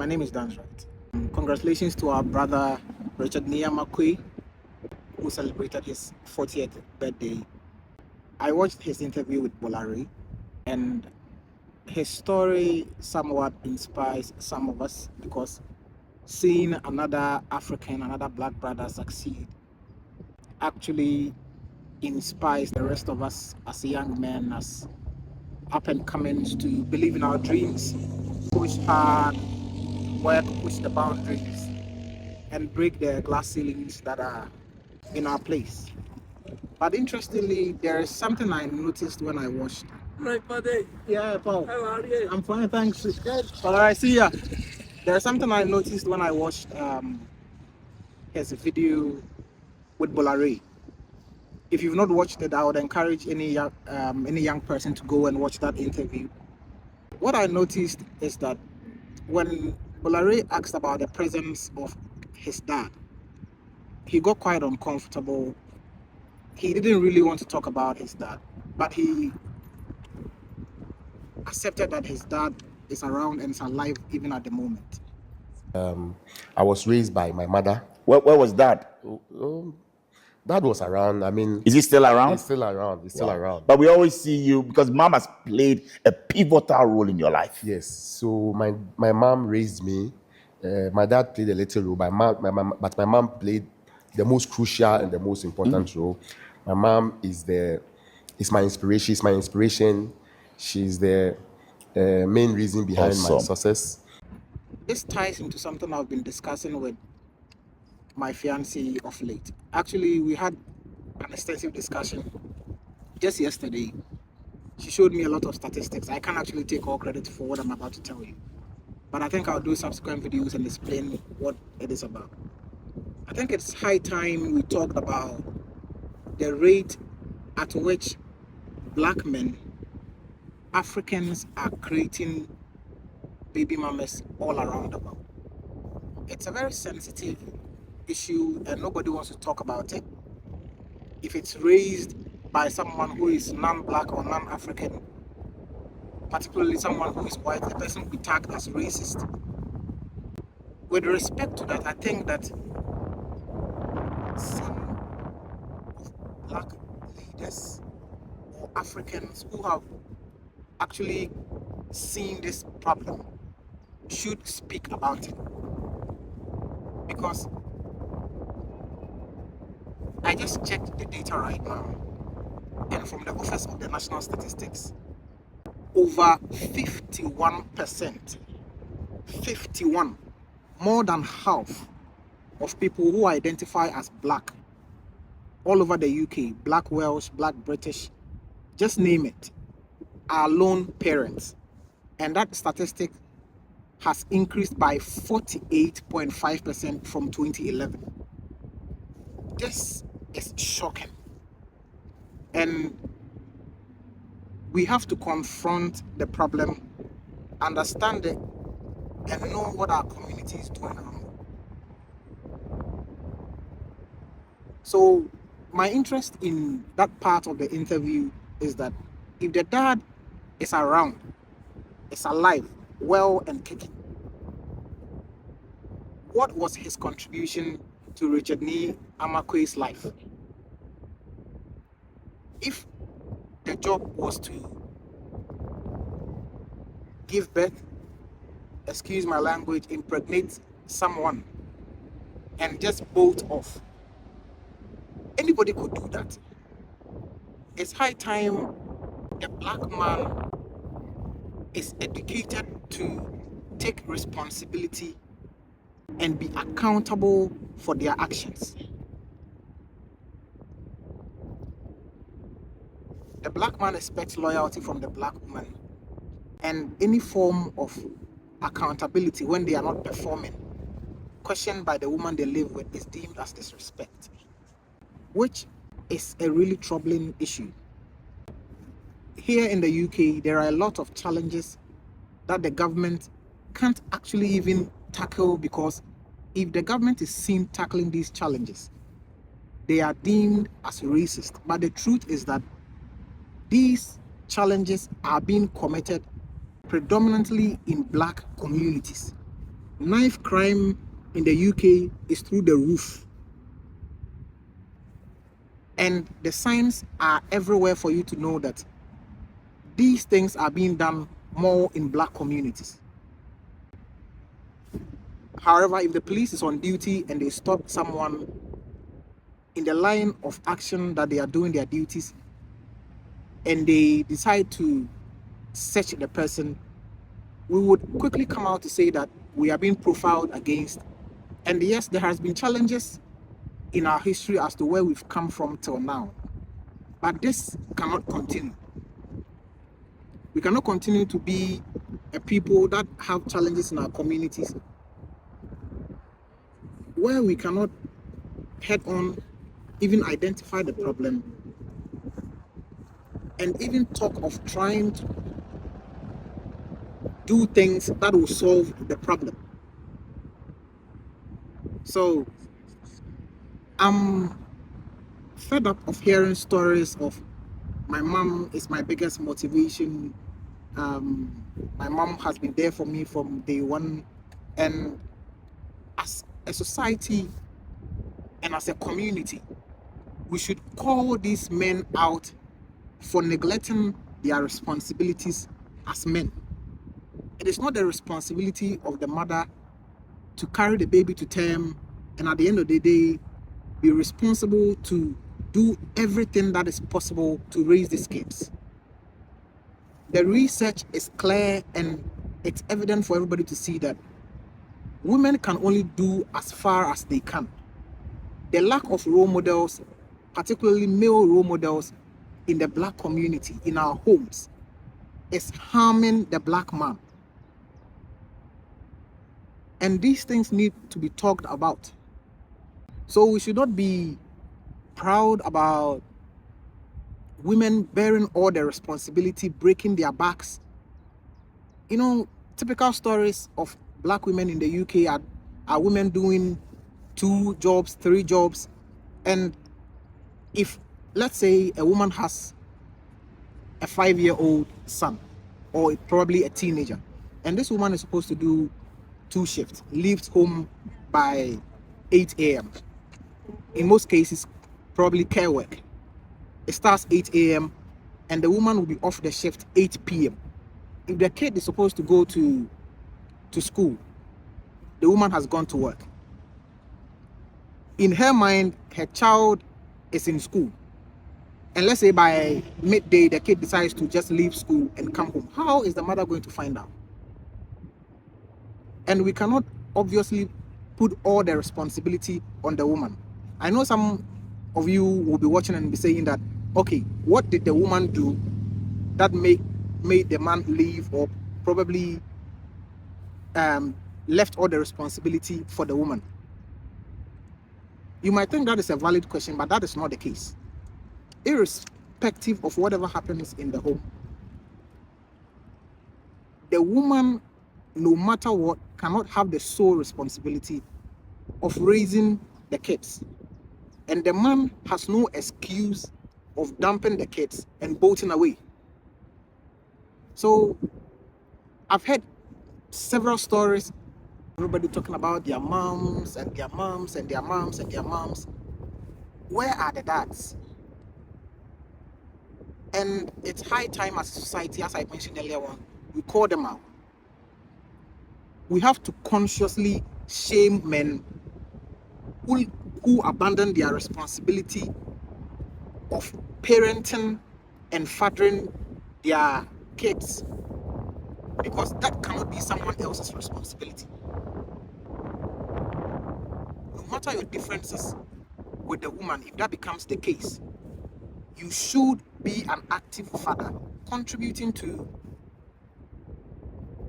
name is Dan Wright. Congratulations to our brother Richard RNAQ40, who celebrated his 40th birthday. I watched his interview with Bola Ray, and his story somewhat inspires some of us because seeing another African, another black brother succeed actually inspires the rest of us as young men, as up and comings, to believe in our dreams, push hard, work, push the boundaries, and break the glass ceilings that are in our place. But interestingly, there is something I noticed when I watched. Right, buddy. Yeah, Paul. How are you? I'm fine, thanks. Good. All right, see ya. There's something I noticed when I watched his video with Bola Ray. If you've not watched it, I would encourage any young person to go and watch that interview. What I noticed is that when Bola Ray asked about the presence of his dad, he got quite uncomfortable. He didn't really want to talk about his dad, but he accepted that his dad is around and is alive even at the moment. I was raised by my mother. Where was Dad? Dad was around. I mean, Is he still around? he's still around. He's still Wow. around. But we always see you because mom has played a pivotal role in your life. Yes. So my mom raised me. My dad played a little role. But my mom played the most crucial and the most important role. My mom is my inspiration. She's my inspiration. She's the main reason behind my Awesome. success. This ties into something I've been discussing with my fiancée of late. Actually, we had an extensive discussion just yesterday. She showed me a lot of statistics. I can't actually take all credit for what I'm about to tell you, but I think I'll do subsequent videos and explain what it is about. I think it's high time we talked about the rate at which black men, Africans, are creating baby mamas all around the world. It's a very sensitive issue and nobody wants to talk about it. If it's raised by someone who is non-black or non-African, particularly someone who is white, the person will be tagged as racist. With respect to that, I think that some of black leaders or Africans who have actually seen this problem should speak about it. Because I just checked the data right now, and from the Office of the National Statistics, over 51%, more than half of people who identify as black all over the UK, black Welsh, black British, just name it, are lone parents. And that statistic has increased by 48.5% from 2011. This is shocking. And we have to confront the problem, understand it, and know what our community is doing around. So my interest in that part of the interview is that if the dad is around, is alive, well and kicking, what was his contribution to Richard RNAQ40's life? If the job was to give birth, excuse my language, impregnate someone and just bolt off, anybody could do that. It's high time the black man is educated to take responsibility and be accountable for their actions. The black man expects loyalty from the black woman, and any form of accountability when they are not performing, questioned by the woman they live with, is deemed as disrespect, which is a really troubling issue. Here in the UK, there are a lot of challenges that the government can't actually even tackle, because if the government is seen tackling these challenges, they are deemed as racist. But the truth is that these challenges are being committed predominantly in black communities. Knife crime in the UK is through the roof. And the signs are everywhere for you to know that these things are being done more in black communities. However, if the police is on duty and they stop someone in the line of action that they are doing their duties and they decide to search the person, we would quickly come out to say that we are being profiled against. And yes, there has been challenges in our history as to where we've come from till now. But this cannot continue. We cannot continue to be a people that have challenges in our communities where we cannot head on even identify the problem and even talk of trying to do things that will solve the problem. So I'm fed up of hearing stories of my mom is my biggest motivation. My mom has been there for me from day one. And as a society and as a community, we should call these men out for neglecting their responsibilities as men. It is not the responsibility of the mother to carry the baby to term and at the end of the day be responsible to do everything that is possible to raise these kids. The research is clear and it's evident for everybody to see that women can only do as far as they can. The lack of role models, particularly male role models in the black community, in our homes, is harming the black man. And these things need to be talked about. So we should not be proud about women bearing all the responsibility, breaking their backs. You know, typical stories of black women in the UK are women doing 2 jobs, 3 jobs. And if, let's say, a woman has a 5-year-old son or probably a teenager, and this woman is supposed to do 2 shifts, leaves home by 8 a.m. In most cases, probably care work. It starts 8 a.m. and the woman will be off the shift 8 p.m. If the kid is supposed to go to school, the woman has gone to work. In her mind, her child is in school. And let's say by midday, the kid decides to just leave school and come home. How is the mother going to find out? And we cannot obviously put all the responsibility on the woman. I know some of you will be watching and be saying that, okay, what did the woman do that made the man leave, or probably left all the responsibility for the woman? You might think that is a valid question, but that is not the case. Irrespective of whatever happens in the home, the woman, no matter what, cannot have the sole responsibility of raising the kids. And the man has no excuse of dumping the kids and bolting away. So I've heard several stories, everybody talking about their moms and their moms and their moms and their moms. Where are the dads? And it's high time as a society, as I mentioned earlier on, we call them out. We have to consciously shame men who abandon their responsibility of parenting and fathering their kids, because that cannot be someone else's responsibility. No matter your differences with the woman, if that becomes the case, you should be an active father, contributing to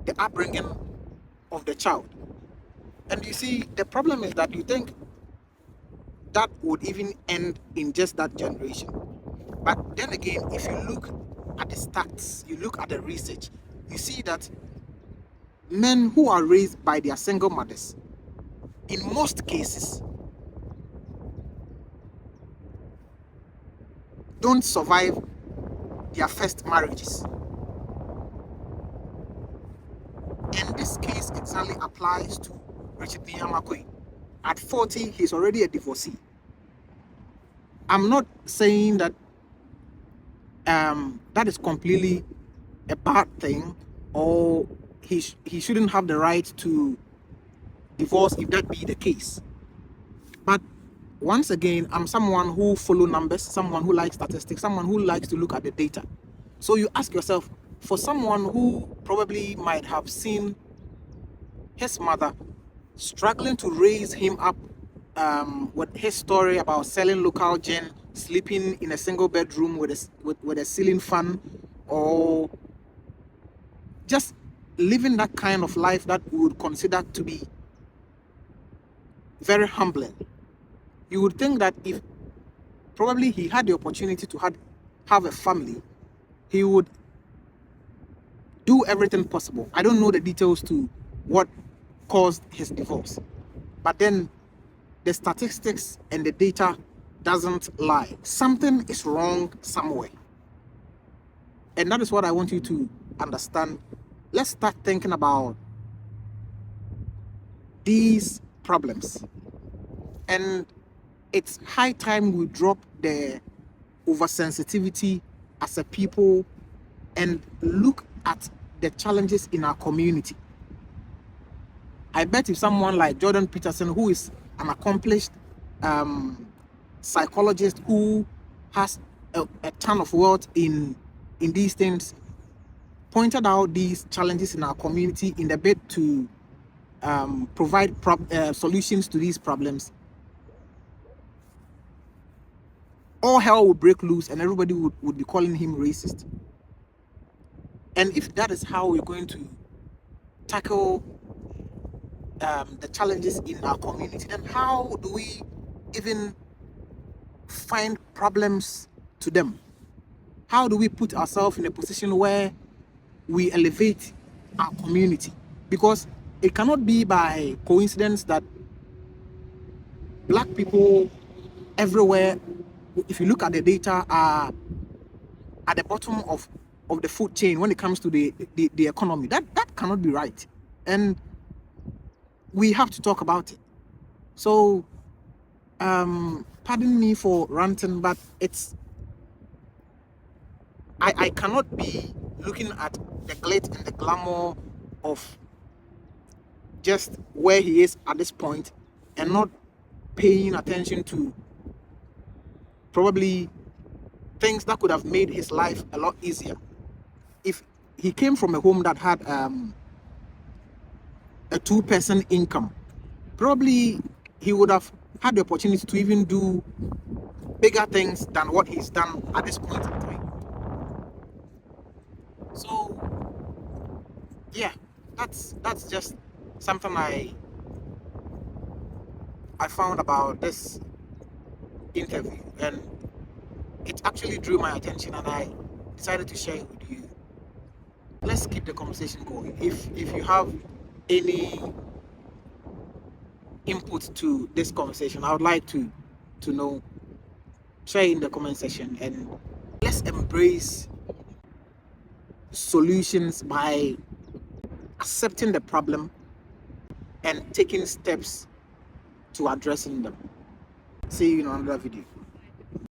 the upbringing of the child. And you see, the problem is that you think that would even end in just that generation. But then again, if you look at the stats, you look at the research, you see that men who are raised by their single mothers, in most cases, don't survive their first marriages. And this case exactly applies to Richard Niyamakwe. At 40, he's already a divorcee. I'm not saying that that is completely a bad thing, or he shouldn't have the right to divorce if that be the case. But once again, I'm someone who follow numbers, someone who likes statistics, someone who likes to look at the data. So you ask yourself, for someone who probably might have seen his mother struggling to raise him up, with his story about selling local gin, sleeping in a single bedroom with a ceiling fan, or just living that kind of life that we would consider to be very humbling. You would think that if probably he had the opportunity to have a family, he would do everything possible. I don't know the details to what caused his divorce, but then the statistics and the data doesn't lie. Something is wrong somewhere, and that is what I want you to understand. Let's start thinking about these problems, and it's high time we drop the oversensitivity as a people and look at the challenges in our community. I bet if someone like Jordan Peterson, who is an accomplished psychologist who has a ton of wealth in these things, pointed out these challenges in our community in the bid to provide solutions to these problems, all hell would break loose and everybody would be calling him racist. And if that is how we're going to tackle the challenges in our community, then how do we even find problems to them? How do we put ourselves in a position where we elevate our community? Because it cannot be by coincidence that black people everywhere, if you look at the data, are at the bottom of the food chain when it comes to the economy. That cannot be right, and we have to talk about it. So pardon me for ranting, but it's I cannot be looking at the glitz and the glamour of just where he is at this point and not paying attention to probably things that could have made his life a lot easier. If he came from a home that had a two-person income, probably he would have had the opportunity to even do bigger things than what he's done at this point in time. So yeah, that's just something I found about this interview, and it actually drew my attention, and I decided to share it with you. Let's keep the conversation going. If you have any input to this conversation, I would like to know. Share in the comment section, and let's embrace solutions by accepting the problem and taking steps to addressing them. See you in another video.